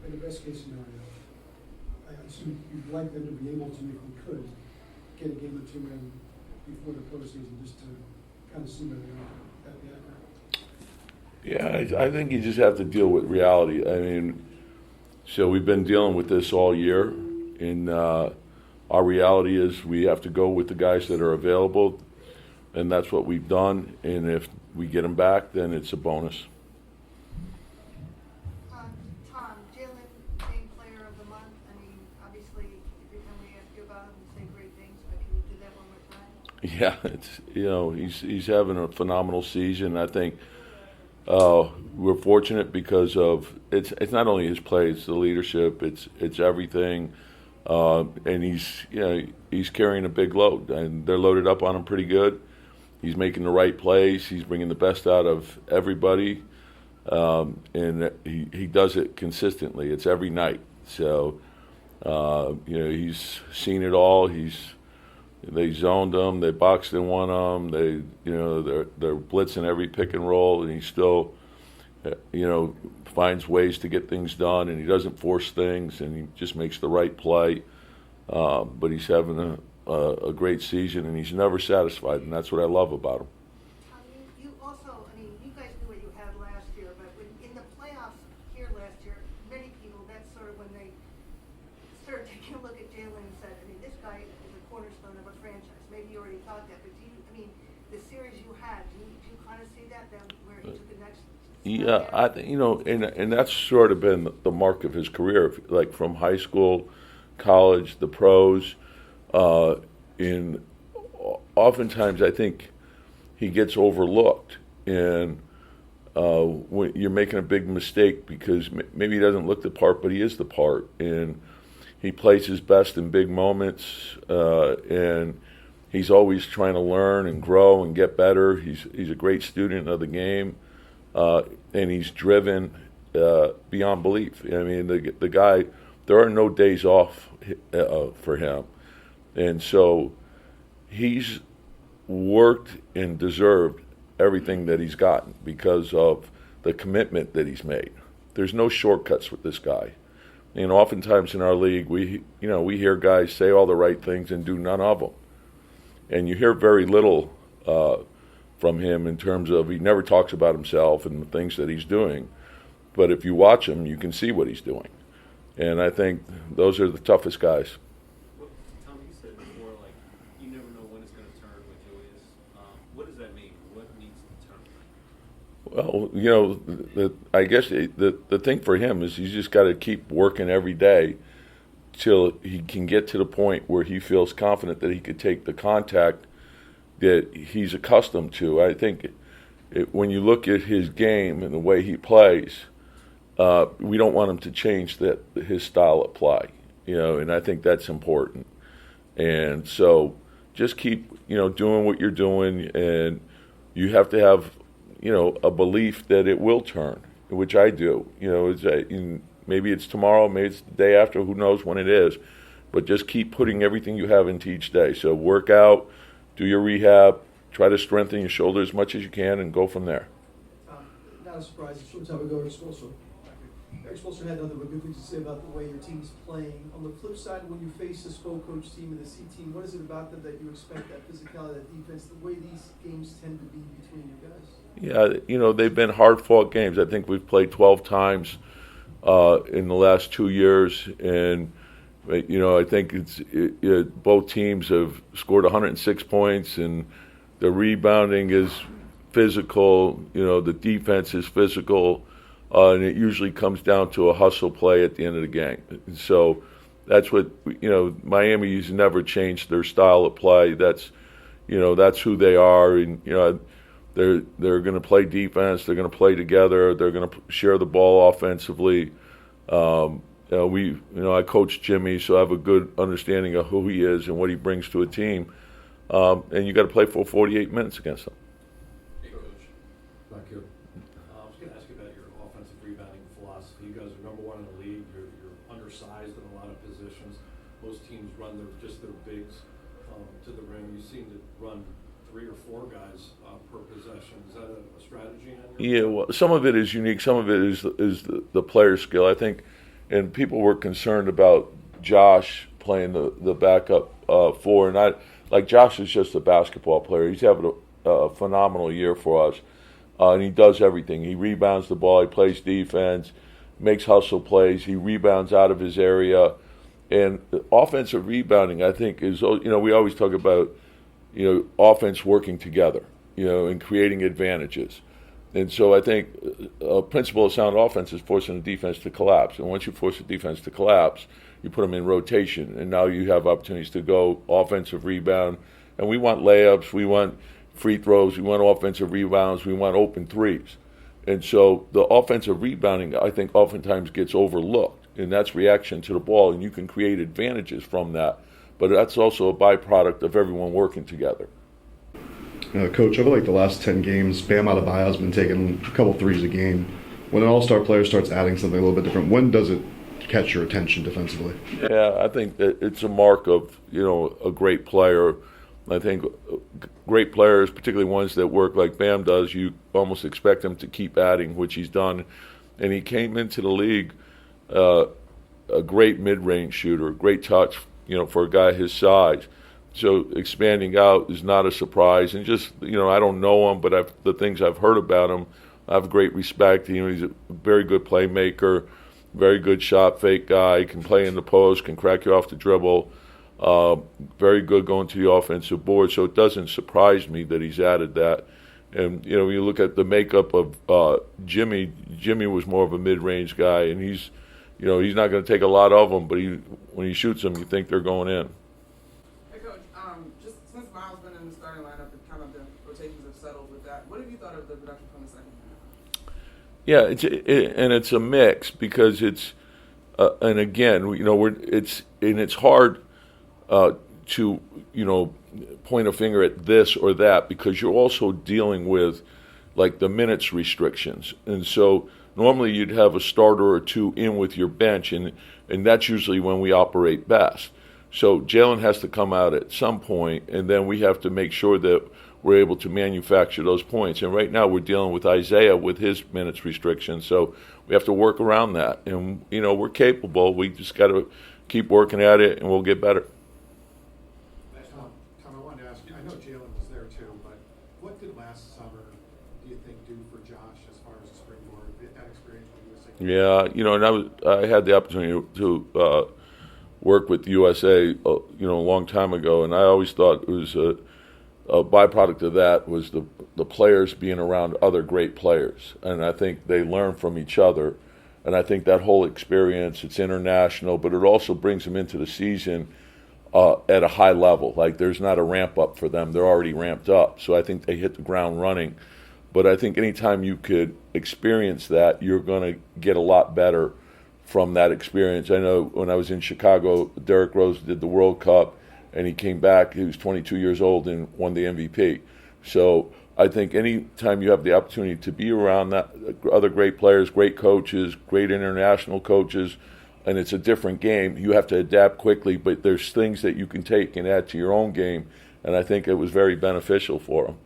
in the best case scenario, I assume you'd like them to be able to, if we could, get a game or two in before the postseason, just to kind of see where they are. That'd be accurate. Yeah, I think you just have to deal with reality. I mean, so we've been dealing with this all year, and our reality is we have to go with the guys that are available, and that's what we've done. And if we get them back, then it's a bonus. Tom, Jaylen named Player of the Month. I mean, obviously, every time we ask you about him, you say great things, but can you do that one more time? Yeah, he's having a phenomenal season. I think we're fortunate because of it's not only his play, it's the leadership, it's everything, and he's carrying a big load, and they're loaded up on him pretty good. He's making the right plays. He's bringing the best out of everybody, and he does it consistently. It's every night. So he's seen it all. They zoned him. They boxed and won him. They're blitzing every pick and roll, and he still, finds ways to get things done, and he doesn't force things, and he just makes the right play. But he's having a great season, and he's never satisfied, and that's what I love about him. You also, you guys knew what you had last year, but in the playoffs here last year, many people, that's sort of when they started taking a look at Jaylen and said, this guy is a cornerstone of a franchise. Maybe you already thought that, but the series you had, do you kind of see that where he took the next step? Yeah, I think, and that's sort of been the mark of his career, like from high school, college, the pros. And oftentimes I think he gets overlooked, and when you're making a big mistake because maybe he doesn't look the part, but he is the part, and he plays his best in big moments, and he's always trying to learn and grow and get better. He's a great student of the game, and he's driven beyond belief. I mean, the guy, there are no days off for him. And so he's worked and deserved everything that he's gotten because of the commitment that he's made. There's no shortcuts with this guy. And oftentimes in our league, we hear guys say all the right things and do none of them. And you hear very little from him in terms of he never talks about himself and the things that he's doing. But if you watch him, you can see what he's doing. And I think those are the toughest guys. Well, I guess the thing for him is he's just got to keep working every day till he can get to the point where he feels confident that he could take the contact that he's accustomed to. I think when you look at his game and the way he plays, we don't want him to change his style of play, and I think that's important. And so just keep, doing what you're doing, and you have to have a belief that it will turn, which I do. Maybe it's tomorrow, maybe it's the day after, who knows when it is. But just keep putting everything you have into each day. So work out, do your rehab, try to strengthen your shoulder as much as you can, and go from there. Not a surprise, a short time ago, Erik Spoelstra had nothing but good things to say about the way your team's playing. On the flip side, when you face the Spo coach team and the C team, what is it about them that you expect, that physicality, that defense, the way these games tend to be between you guys? Yeah, they've been hard-fought games. I think we've played 12 times in the last 2 years, and I think both teams have scored 106 points, and the rebounding is physical. The defense is physical, and it usually comes down to a hustle play at the end of the game. And so that's what Miami's never changed their style of play. That's who they are, and they're going to play defense. They're going to play together. They're going to share the ball offensively. I coach Jimmy, so I have a good understanding of who he is and what he brings to a team. And you got to play for 48 minutes against them. Hey, Coach. Back here. I was going to ask you about your offensive rebounding philosophy. You guys are number one in the league. You're undersized in a lot of positions. Most teams run their bigs to the rim. You seem to run 3 or 4 guys per possession. Is that a strategy on your Yeah, well, some of it is unique. Some of it is the player skill. I think, and people were concerned about Josh playing the backup four, and Josh is just a basketball player. He's having a phenomenal year for us, and he does everything. He rebounds the ball, he plays defense, makes hustle plays, he rebounds out of his area, and offensive rebounding, I think, is, we always talk about, offense working together, and creating advantages. And so I think a principle of sound offense is forcing the defense to collapse. And once you force the defense to collapse, you put them in rotation. And now you have opportunities to go offensive rebound. And we want layups, we want free throws, we want offensive rebounds, we want open threes. And so the offensive rebounding, I think, oftentimes gets overlooked. And that's reaction to the ball. And you can create advantages from that. But that's also a byproduct of everyone working together. Coach, over like the last 10 games, Bam Adebayo has been taking a couple threes a game. When an all-star player starts adding something a little bit different, when does it catch your attention defensively? Yeah, I think that it's a mark of, a great player. I think great players, particularly ones that work like Bam does, you almost expect them to keep adding, which he's done. And he came into the league a great mid-range shooter, great touch, for a guy his size. So expanding out is not a surprise. And just, I don't know him, but the things I've heard about him, I have great respect. He's a very good playmaker, very good shot fake guy, can play in the post, can crack you off the dribble, very good going to the offensive board. So it doesn't surprise me that he's added that. And, when you look at the makeup of Jimmy was more of a mid-range guy, and he's not going to take a lot of them, but when he shoots them, you think they're going in. Just since Miles been in the starting lineup and kind of the rotations have settled with that, what have you thought of the production from the second half? Yeah, it's a mix because it's and again, it's hard to point a finger at this or that because you're also dealing with like the minutes restrictions, and so normally you'd have a starter or two in with your bench, and that's usually when we operate best. So Jaylen has to come out at some point, and then we have to make sure that we're able to manufacture those points. And right now we're dealing with Isaiah with his minutes restrictions, so we have to work around that. And, we're capable. We just got to keep working at it, and we'll get better. Tom, I wanted to ask you, I know Jaylen was there too, but what did last summer, do you think, do for Josh as far as the springboard, that experience with USA? Yeah, and I had the opportunity to work with USA, a long time ago, and I always thought it was a byproduct of that was the players being around other great players, and I think they learn from each other, and I think that whole experience, it's international, but it also brings them into the season at a high level. Like there's not a ramp up for them; they're already ramped up, so I think they hit the ground running. But I think anytime you could experience that, you're going to get a lot better from that experience. I know when I was in Chicago, Derrick Rose did the World Cup, and he came back. He was 22 years old and won the MVP. So I think any time you have the opportunity to be around that other great players, great coaches, great international coaches, and it's a different game, you have to adapt quickly, but there's things that you can take and add to your own game, and I think it was very beneficial for him.